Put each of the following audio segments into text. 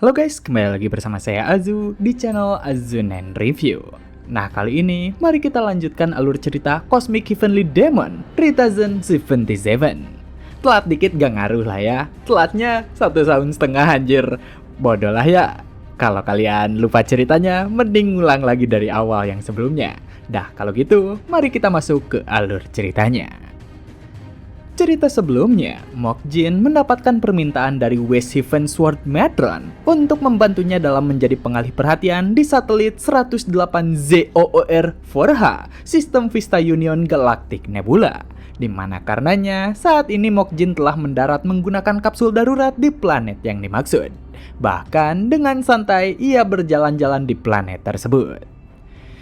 Halo guys, kembali lagi bersama saya Azu di channel Azunen Review. Nah, kali ini mari kita lanjutkan alur cerita Cosmic Heavenly Demon 3077. Telat dikit gak ngaruh lah ya, telatnya 1,5 tahun anjir. Bodoh lah ya. Kalau kalian lupa ceritanya, mending ngulang lagi dari awal yang sebelumnya. Dah, kalau gitu, mari kita masuk ke alur ceritanya. Cerita sebelumnya, Mokjin mendapatkan permintaan dari West Heaven Sword Matron untuk membantunya dalam menjadi pengalih perhatian di satelit 108 ZOOR 4H, Sistem Vista Union Galactic Nebula. Di mana karenanya, saat ini Mokjin telah mendarat menggunakan kapsul darurat di planet yang dimaksud. Bahkan dengan santai ia berjalan-jalan di planet tersebut.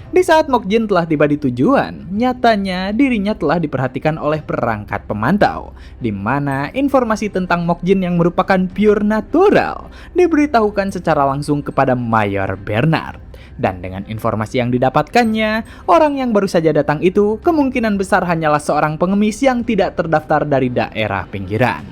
Di saat Mokjin telah tiba di tujuan, nyatanya dirinya telah diperhatikan oleh perangkat pemantau, di mana informasi tentang Mokjin yang merupakan pure natural diberitahukan secara langsung kepada Mayor Bernard. Dan dengan informasi yang didapatkannya, orang yang baru saja datang itu kemungkinan besar hanyalah seorang pengemis yang tidak terdaftar dari daerah pinggiran.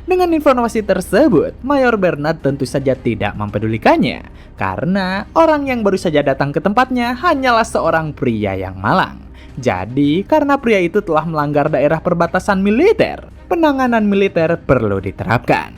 Dengan informasi tersebut, Mayor Bernard tentu saja tidak mempedulikannya, karena orang yang baru saja datang ke tempatnya hanyalah seorang pria yang malang. Jadi, karena pria itu telah melanggar daerah perbatasan militer, penanganan militer perlu diterapkan.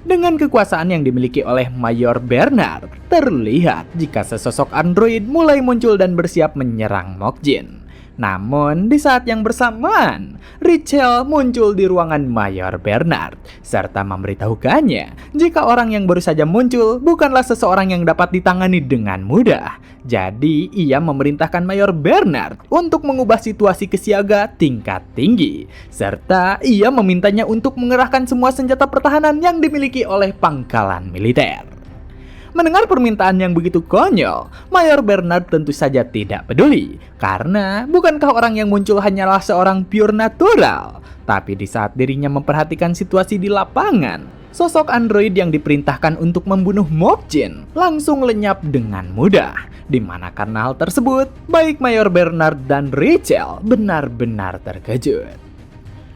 Dengan kekuasaan yang dimiliki oleh Mayor Bernard, terlihat jika sesosok android mulai muncul dan bersiap menyerang Mokjin. Namun, di saat yang bersamaan, Richel muncul di ruangan Mayor Bernard, serta memberitahukannya jika orang yang baru saja muncul bukanlah seseorang yang dapat ditangani dengan mudah. Jadi, ia memerintahkan Mayor Bernard untuk mengubah situasi kesiaga tingkat tinggi, serta ia memintanya untuk mengerahkan semua senjata pertahanan yang dimiliki oleh pangkalan militer. Mendengar permintaan yang begitu konyol, Mayor Bernard tentu saja tidak peduli. Karena bukankah orang yang muncul hanyalah seorang pure natural? Tapi di saat dirinya memperhatikan situasi di lapangan, sosok android yang diperintahkan untuk membunuh Mokjin langsung lenyap dengan mudah. Di mana karena hal tersebut, baik Mayor Bernard dan Richel benar-benar terkejut.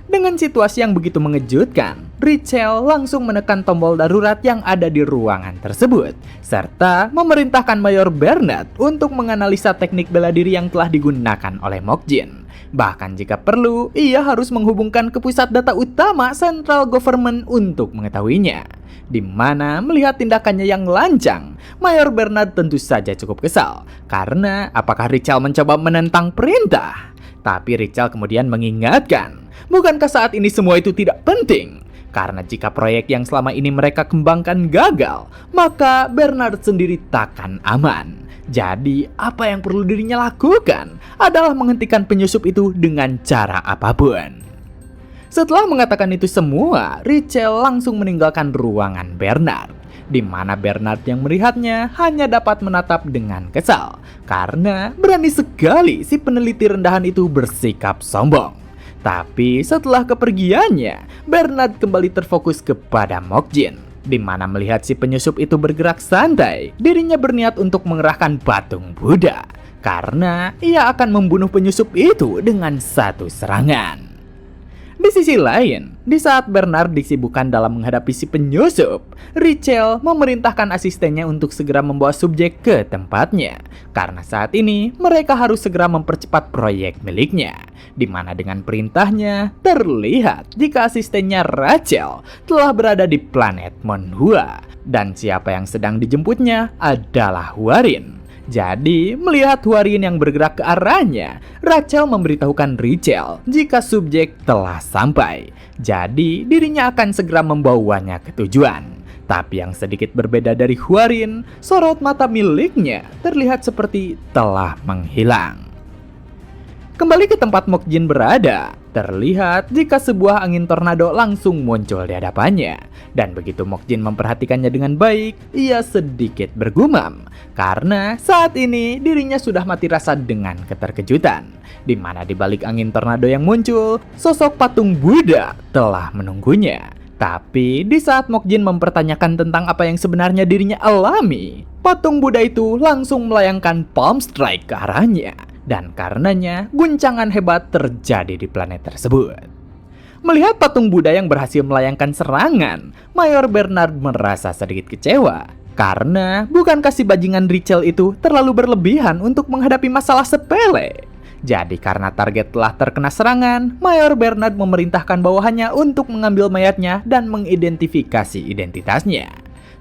Dengan situasi yang begitu mengejutkan, Richel langsung menekan tombol darurat yang ada di ruangan tersebut, serta memerintahkan Mayor Bernard untuk menganalisa teknik bela diri yang telah digunakan oleh Mokjin. Bahkan jika perlu, ia harus menghubungkan ke pusat data utama Central Government untuk mengetahuinya. Di mana melihat tindakannya yang lancang, Mayor Bernard tentu saja cukup kesal, karena apakah Richel mencoba menentang perintah? Tapi Richel kemudian mengingatkan, bukankah saat ini semua itu tidak penting? Karena jika proyek yang selama ini mereka kembangkan gagal, maka Bernard sendiri takkan aman. Jadi, apa yang perlu dirinya lakukan adalah menghentikan penyusup itu dengan cara apapun. Setelah mengatakan itu semua, Richel langsung meninggalkan ruangan Bernard, di mana Bernard yang melihatnya hanya dapat menatap dengan kesal, karena berani sekali si peneliti rendahan itu bersikap sombong. Tapi setelah kepergiannya, Bernard kembali terfokus kepada Mokjin, di mana melihat si penyusup itu bergerak santai, dirinya berniat untuk mengerahkan patung Buddha, karena ia akan membunuh penyusup itu dengan satu serangan. Di sisi lain, di saat Bernard disibukkan dalam menghadapi si penyusup, Richel memerintahkan asistennya untuk segera membawa subjek ke tempatnya. Karena saat ini, mereka harus segera mempercepat proyek miliknya. Di mana dengan perintahnya, terlihat jika asistennya Rachel telah berada di planet Monhua. Dan siapa yang sedang dijemputnya adalah Huarin. Jadi, melihat Huarin yang bergerak ke arahnya, Rachel memberitahukan Richel jika subjek telah sampai. Jadi, dirinya akan segera membawanya ke tujuan. Tapi yang sedikit berbeda dari Huarin, sorot mata miliknya terlihat seperti telah menghilang. Kembali ke tempat Mokjin berada, terlihat jika sebuah angin tornado langsung muncul di hadapannya. Dan begitu Mokjin memperhatikannya dengan baik, ia sedikit bergumam. Karena saat ini dirinya sudah mati rasa dengan keterkejutan. Di mana di balik angin tornado yang muncul, sosok patung Buddha telah menunggunya. Tapi di saat Mokjin mempertanyakan tentang apa yang sebenarnya dirinya alami, patung Buddha itu langsung melayangkan palm strike ke arahnya. Dan karenanya guncangan hebat terjadi di planet tersebut. Melihat patung Buddha yang berhasil melayangkan serangan, Mayor Bernard merasa sedikit kecewa. Karena bukankah si bajingan Richel itu terlalu berlebihan untuk menghadapi masalah sepele? Jadi karena target telah terkena serangan, Mayor Bernard memerintahkan bawahannya untuk mengambil mayatnya dan mengidentifikasi identitasnya.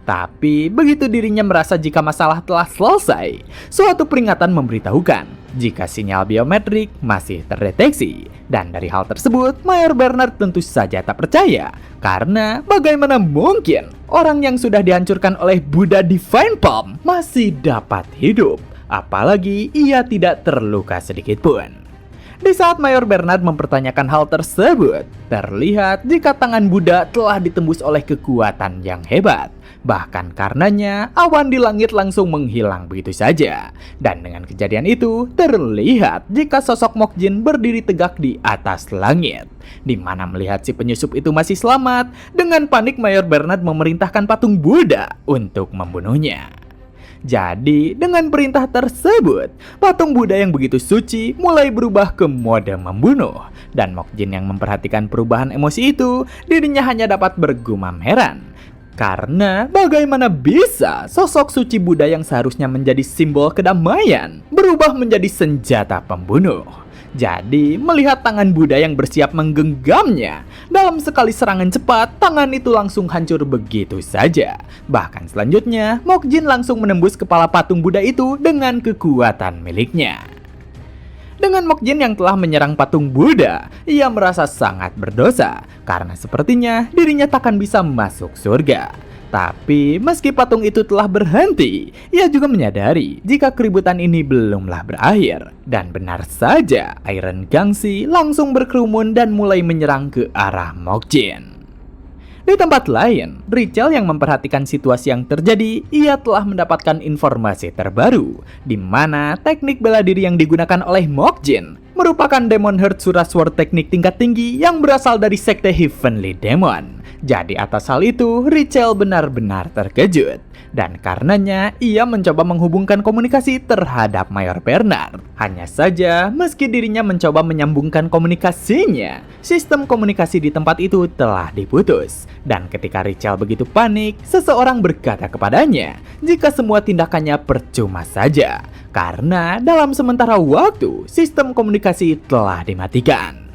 Tapi begitu dirinya merasa jika masalah telah selesai, suatu peringatan memberitahukan jika sinyal biometrik masih terdeteksi. Dan dari hal tersebut, Mayor Bernard tentu saja tak percaya. Karena bagaimana mungkin orang yang sudah dihancurkan oleh Buddha Divine Palm masih dapat hidup? Apalagi ia tidak terluka sedikit pun. Di saat Mayor Bernard mempertanyakan hal tersebut, terlihat jika tangan Buddha telah ditembus oleh kekuatan yang hebat. Bahkan karenanya, awan di langit langsung menghilang begitu saja. Dan dengan kejadian itu, terlihat jika sosok Mokjin berdiri tegak di atas langit. Di mana melihat si penyusup itu masih selamat, dengan panik Mayor Bernard memerintahkan patung Buddha untuk membunuhnya. Jadi, dengan perintah tersebut, patung Buddha yang begitu suci mulai berubah ke mode membunuh. Dan Mokjin yang memperhatikan perubahan emosi itu, dirinya hanya dapat bergumam heran. Karena bagaimana bisa sosok suci Buddha yang seharusnya menjadi simbol kedamaian berubah menjadi senjata pembunuh? Jadi, melihat tangan Buddha yang bersiap menggenggamnya, dalam sekali serangan cepat, tangan itu langsung hancur begitu saja. Bahkan selanjutnya, Mokjin langsung menembus kepala patung Buddha itu dengan kekuatan miliknya. Dengan Mokjin yang telah menyerang patung Buddha, ia merasa sangat berdosa karena sepertinya dirinya takkan bisa masuk surga. Tapi meski patung itu telah berhenti, ia juga menyadari jika keributan ini belumlah berakhir. Dan benar saja, Iron Gangxi langsung berkerumun dan mulai menyerang ke arah Mokjin. Di tempat lain, Richel yang memperhatikan situasi yang terjadi, ia telah mendapatkan informasi terbaru, di mana teknik bela diri yang digunakan oleh Mokjin merupakan Demon Heart Sura Sword teknik tingkat tinggi yang berasal dari sekte Heavenly Demon. Jadi atas hal itu, Richel benar-benar terkejut. Dan karenanya, ia mencoba menghubungkan komunikasi terhadap Mayor Bernard. Hanya saja, meski dirinya mencoba menyambungkan komunikasinya, sistem komunikasi di tempat itu telah diputus. Dan ketika Richel begitu panik, seseorang berkata kepadanya jika semua tindakannya percuma saja. Karena dalam sementara waktu, sistem komunikasi telah dimatikan.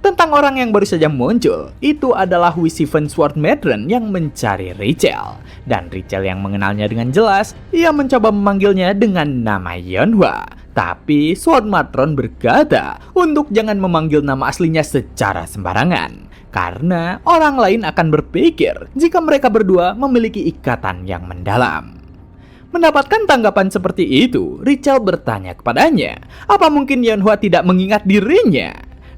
Tentang orang yang baru saja muncul, itu adalah Wishiven Sword Matron yang mencari Richel. Dan Richel yang mengenalnya dengan jelas, ia mencoba memanggilnya dengan nama Yeonhwa. Tapi Sword Matron berkata untuk jangan memanggil nama aslinya secara sembarangan. Karena orang lain akan berpikir jika mereka berdua memiliki ikatan yang mendalam. Mendapatkan tanggapan seperti itu, Richel bertanya kepadanya, apa mungkin Yeonhwa tidak mengingat dirinya?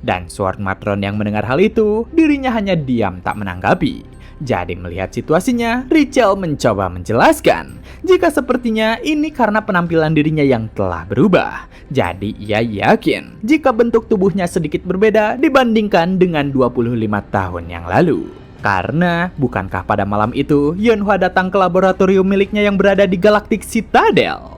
Dan Sword Matron yang mendengar hal itu, dirinya hanya diam tak menanggapi. Jadi melihat situasinya, Richel mencoba menjelaskan jika sepertinya ini karena penampilan dirinya yang telah berubah. Jadi ia yakin jika bentuk tubuhnya sedikit berbeda dibandingkan dengan 25 tahun yang lalu. Karena bukankah pada malam itu Yeonhwa datang ke laboratorium miliknya yang berada di Galactic Citadel?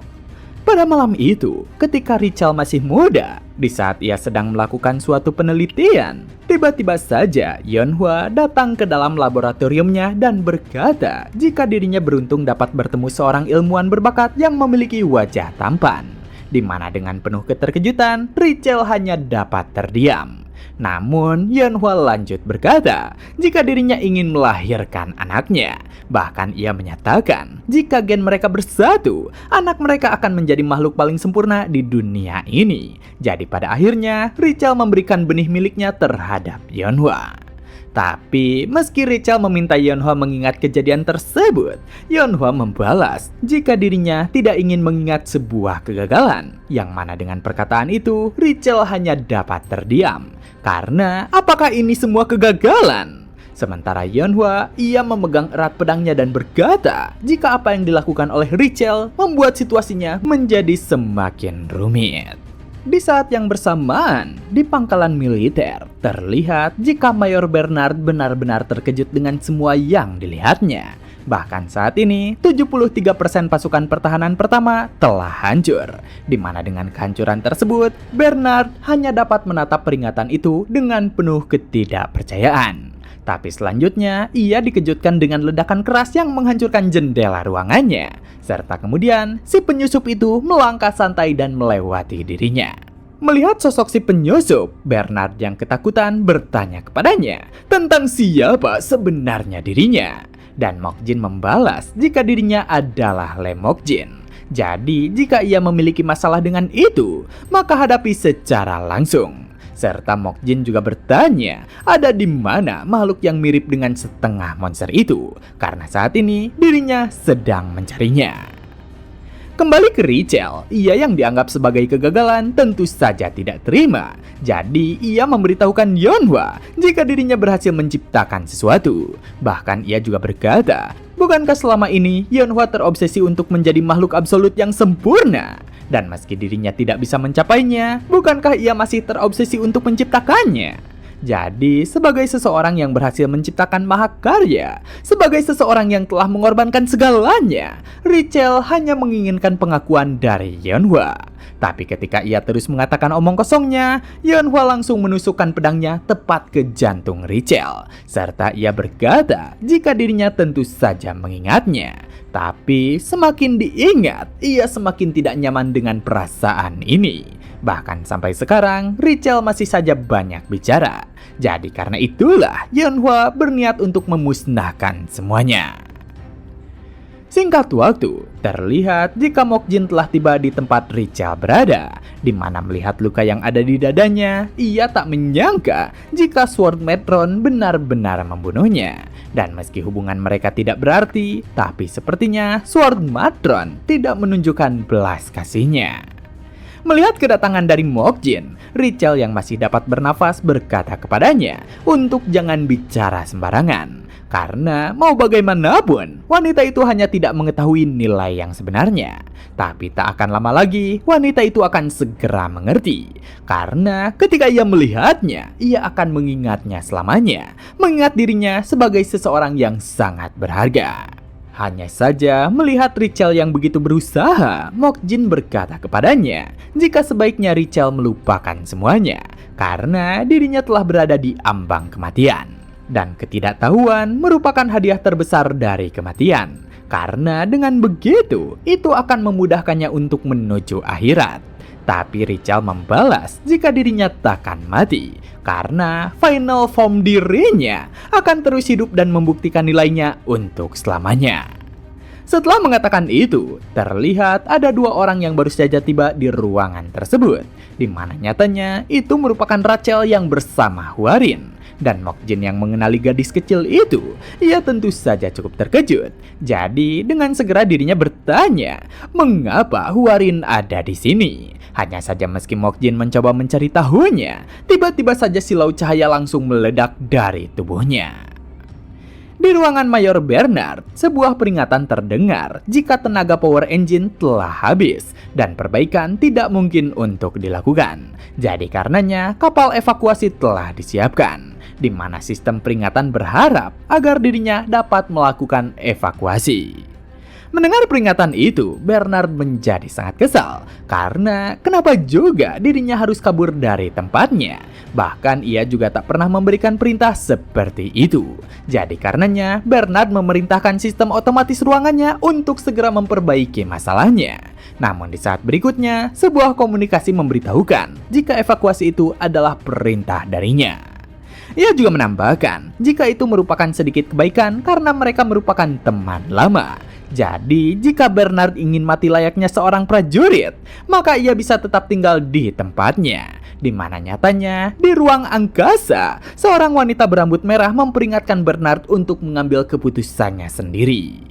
Pada malam itu, ketika Richel masih muda, di saat ia sedang melakukan suatu penelitian, tiba-tiba saja Yeonhwa datang ke dalam laboratoriumnya dan berkata jika dirinya beruntung dapat bertemu seorang ilmuwan berbakat yang memiliki wajah tampan. Di mana dengan penuh keterkejutan, Richel hanya dapat terdiam. Namun, Yeonhwa lanjut berkata jika dirinya ingin melahirkan anaknya. Bahkan ia menyatakan jika gen mereka bersatu, anak mereka akan menjadi makhluk paling sempurna di dunia ini. Jadi pada akhirnya, Richel memberikan benih miliknya terhadap Yeonhwa. Tapi meski Richel meminta Yeonhwa mengingat kejadian tersebut, Yeonhwa membalas jika dirinya tidak ingin mengingat sebuah kegagalan. Yang mana dengan perkataan itu, Richel hanya dapat terdiam. Karena apakah ini semua kegagalan? Sementara Yeonhwa, ia memegang erat pedangnya dan berkata jika apa yang dilakukan oleh Richel membuat situasinya menjadi semakin rumit. Di saat yang bersamaan, di pangkalan militer, terlihat jika Mayor Bernard benar-benar terkejut dengan semua yang dilihatnya. Bahkan saat ini, 73% pasukan pertahanan pertama telah hancur. Di mana dengan kehancuran tersebut, Bernard hanya dapat menatap peringatan itu dengan penuh ketidakpercayaan. Tapi selanjutnya, ia dikejutkan dengan ledakan keras yang menghancurkan jendela ruangannya. Serta kemudian, si penyusup itu melangkah santai dan melewati dirinya. Melihat sosok si penyusup, Bernard yang ketakutan bertanya kepadanya tentang siapa sebenarnya dirinya. Dan Mokjin membalas jika dirinya adalah Lee Mokjin. Jadi, jika ia memiliki masalah dengan itu, maka hadapi secara langsung. Serta Mokjin juga bertanya, ada di mana makhluk yang mirip dengan setengah monster itu, karena saat ini dirinya sedang mencarinya. Kembali ke Richelle, ia yang dianggap sebagai kegagalan tentu saja tidak terima. Jadi ia memberitahukan Yeonhwa jika dirinya berhasil menciptakan sesuatu. Bahkan ia juga berkata, bukankah selama ini Yeonhwa terobsesi untuk menjadi makhluk absolut yang sempurna? Dan meski dirinya tidak bisa mencapainya, bukankah ia masih terobsesi untuk menciptakannya? Jadi, sebagai seseorang yang berhasil menciptakan mahakarya, sebagai seseorang yang telah mengorbankan segalanya, Richelle hanya menginginkan pengakuan dari Yeonhwa. Tapi ketika ia terus mengatakan omong kosongnya, Yeonhwa langsung menusukkan pedangnya tepat ke jantung Richelle. Serta ia berkata jika dirinya tentu saja mengingatnya. Tapi semakin diingat, ia semakin tidak nyaman dengan perasaan ini. Bahkan sampai sekarang, Richelle masih saja banyak bicara. Jadi karena itulah, Yeonhwa berniat untuk memusnahkan semuanya. Singkat waktu, terlihat jika Mokjin telah tiba di tempat Richelle berada. Di mana melihat luka yang ada di dadanya, ia tak menyangka jika Sword Matron benar-benar membunuhnya. Dan meski hubungan mereka tidak berarti, tapi sepertinya Sword Matron tidak menunjukkan belas kasihnya. Melihat kedatangan dari Mokjin, Richelle yang masih dapat bernafas berkata kepadanya untuk jangan bicara sembarangan. Karena mau bagaimanapun, wanita itu hanya tidak mengetahui nilai yang sebenarnya. Tapi tak akan lama lagi, wanita itu akan segera mengerti. Karena ketika ia melihatnya, ia akan mengingatnya selamanya. Mengingat dirinya sebagai seseorang yang sangat berharga. Hanya saja melihat Richelle yang begitu berusaha, Mokjin berkata kepadanya jika sebaiknya Richelle melupakan semuanya. Karena dirinya telah berada di ambang kematian. Dan ketidaktahuan merupakan hadiah terbesar dari kematian. Karena dengan begitu, itu akan memudahkannya untuk menuju akhirat. Tapi Richelle membalas jika dirinya takkan mati. Karena final form dirinya akan terus hidup dan membuktikan nilainya untuk selamanya. Setelah mengatakan itu, terlihat ada dua orang yang baru saja tiba di ruangan tersebut. Di mana nyatanya itu merupakan Rachel yang bersama Hwarin. Dan Mokjin yang mengenali gadis kecil itu, ia tentu saja cukup terkejut. Jadi dengan segera dirinya bertanya, mengapa Hwarin ada di sini? Hanya saja meski Mokjin mencoba mencari tahunya, tiba-tiba saja silau cahaya langsung meledak dari tubuhnya. Di ruangan Mayor Bernard, sebuah peringatan terdengar jika tenaga power engine telah habis dan perbaikan tidak mungkin untuk dilakukan. Jadi karenanya kapal evakuasi telah disiapkan, di mana sistem peringatan berharap agar dirinya dapat melakukan evakuasi. Mendengar peringatan itu, Bernard menjadi sangat kesal karena kenapa juga dirinya harus kabur dari tempatnya. Bahkan ia juga tak pernah memberikan perintah seperti itu. Jadi karenanya Bernard memerintahkan sistem otomatis ruangannya untuk segera memperbaiki masalahnya. Namun di saat berikutnya, sebuah komunikasi memberitahukan jika evakuasi itu adalah perintah darinya. Ia juga menambahkan jika itu merupakan sedikit kebaikan karena mereka merupakan teman lama. Jadi, jika Bernard ingin mati layaknya seorang prajurit, maka ia bisa tetap tinggal di tempatnya. Di mana nyatanya, di ruang angkasa, seorang wanita berambut merah memperingatkan Bernard untuk mengambil keputusannya sendiri.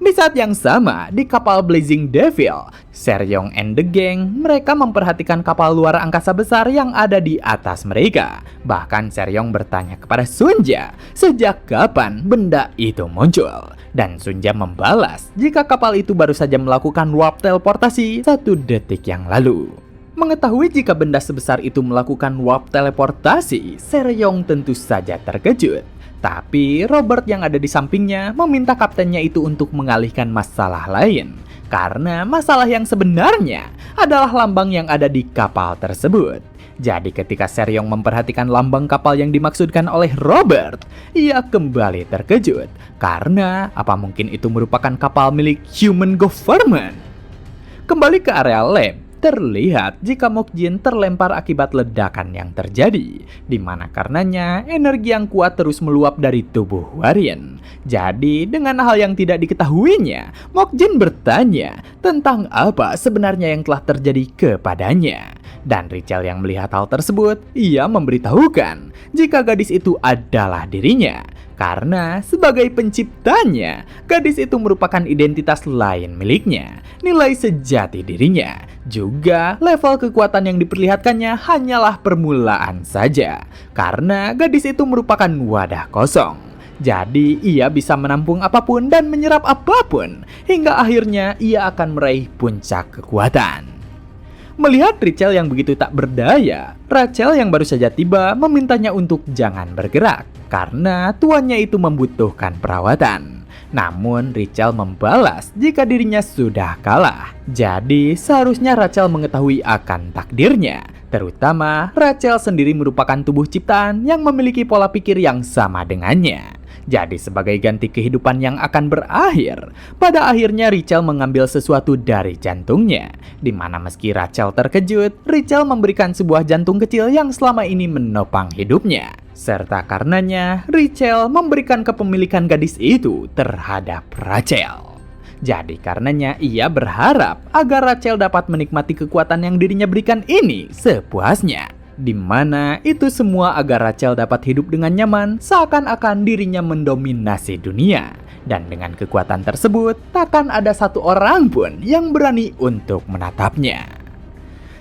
Di saat yang sama, di kapal Blazing Devil, Seryong and the gang, mereka memperhatikan kapal luar angkasa besar yang ada di atas mereka. Bahkan Seryong bertanya kepada Sunja, sejak kapan benda itu muncul? Dan Sunja membalas jika kapal itu baru saja melakukan warp teleportasi 1 detik yang lalu. Mengetahui jika benda sebesar itu melakukan warp teleportasi, Seryong tentu saja terkejut. Tapi Robert yang ada di sampingnya meminta kaptennya itu untuk mengalihkan masalah lain. Karena masalah yang sebenarnya adalah lambang yang ada di kapal tersebut. Jadi ketika Seryong memperhatikan lambang kapal yang dimaksudkan oleh Robert, ia kembali terkejut. Karena apa mungkin itu merupakan kapal milik human government? Kembali ke area lab, terlihat jika Mokjin terlempar akibat ledakan yang terjadi, di mana karenanya energi yang kuat terus meluap dari tubuh Hwarin. Jadi dengan hal yang tidak diketahuinya, Mokjin bertanya tentang apa sebenarnya yang telah terjadi kepadanya. Dan Richel yang melihat hal tersebut, ia memberitahukan jika gadis itu adalah dirinya. Karena sebagai penciptanya, gadis itu merupakan identitas lain miliknya, nilai sejati dirinya. Juga level kekuatan yang diperlihatkannya hanyalah permulaan saja, karena gadis itu merupakan wadah kosong. Jadi ia bisa menampung apapun dan menyerap apapun, hingga akhirnya ia akan meraih puncak kekuatan. Melihat Richel yang begitu tak berdaya, Rachel yang baru saja tiba memintanya untuk jangan bergerak karena tuannya itu membutuhkan perawatan. Namun Richel membalas jika dirinya sudah kalah. Jadi seharusnya Rachel mengetahui akan takdirnya. Terutama Rachel sendiri merupakan tubuh ciptaan yang memiliki pola pikir yang sama dengannya. Jadi sebagai ganti kehidupan yang akan berakhir, pada akhirnya Richel mengambil sesuatu dari jantungnya. Di mana meski Rachel terkejut, Richel memberikan sebuah jantung kecil yang selama ini menopang hidupnya. Serta karenanya, Richel memberikan kepemilikan gadis itu terhadap Rachel. Jadi karenanya ia berharap agar Rachel dapat menikmati kekuatan yang dirinya berikan ini sepuasnya. Di mana itu semua agar Rachel dapat hidup dengan nyaman seakan-akan dirinya mendominasi dunia. Dan dengan kekuatan tersebut, takkan ada satu orang pun yang berani untuk menatapnya.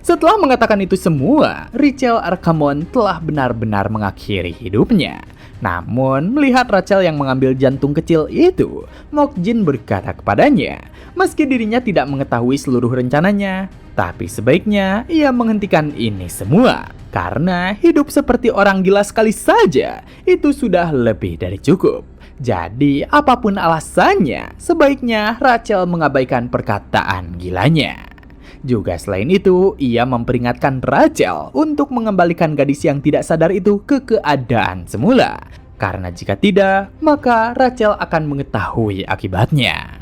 Setelah mengatakan itu semua, Richel Arkamon telah benar-benar mengakhiri hidupnya. Namun, melihat Rachel yang mengambil jantung kecil itu, Mokjin berkata kepadanya, meski dirinya tidak mengetahui seluruh rencananya, tapi sebaiknya ia menghentikan ini semua. Karena hidup seperti orang gila sekali saja, itu sudah lebih dari cukup. Jadi, apapun alasannya, sebaiknya Rachel mengabaikan perkataan gilanya. Juga selain itu, ia memperingatkan Rachel untuk mengembalikan gadis yang tidak sadar itu ke keadaan semula. Karena jika tidak, maka Rachel akan mengetahui akibatnya.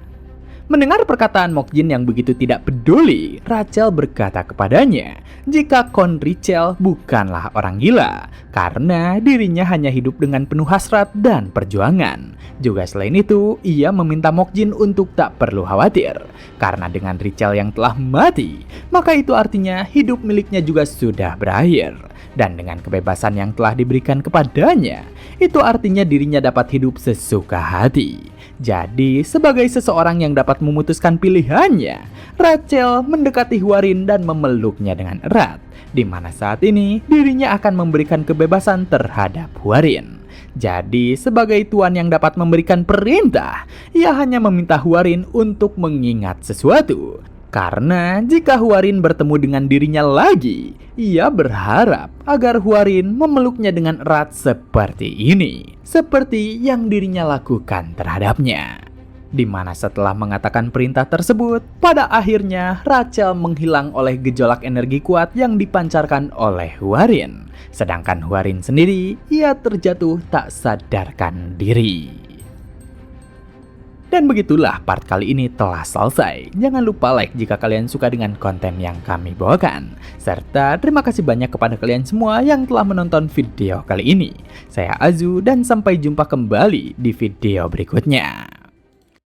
Mendengar perkataan Mokjin yang begitu tidak peduli, Rachel berkata kepadanya jika Kon Richel bukanlah orang gila, karena dirinya hanya hidup dengan penuh hasrat dan perjuangan. Juga selain itu, ia meminta Mokjin untuk tak perlu khawatir, karena dengan Richel yang telah mati, maka itu artinya hidup miliknya juga sudah berakhir. Dan dengan kebebasan yang telah diberikan kepadanya, itu artinya dirinya dapat hidup sesuka hati. Jadi, sebagai seseorang yang dapat memutuskan pilihannya, Rachel mendekati Hwarin dan memeluknya dengan erat, di mana saat ini dirinya akan memberikan kebebasan terhadap Hwarin. Jadi, sebagai tuan yang dapat memberikan perintah, ia hanya meminta Hwarin untuk mengingat sesuatu. Karena jika Hwarin bertemu dengan dirinya lagi, ia berharap agar Hwarin memeluknya dengan erat seperti ini, seperti yang dirinya lakukan terhadapnya. Di mana setelah mengatakan perintah tersebut, pada akhirnya Rachel menghilang oleh gejolak energi kuat yang dipancarkan oleh Hwarin. Sedangkan Hwarin sendiri, ia terjatuh tak sadarkan diri. Dan begitulah part kali ini telah selesai. Jangan lupa like jika kalian suka dengan konten yang kami bawakan. Serta terima kasih banyak kepada kalian semua yang telah menonton video kali ini. Saya Azu dan sampai jumpa kembali di video berikutnya.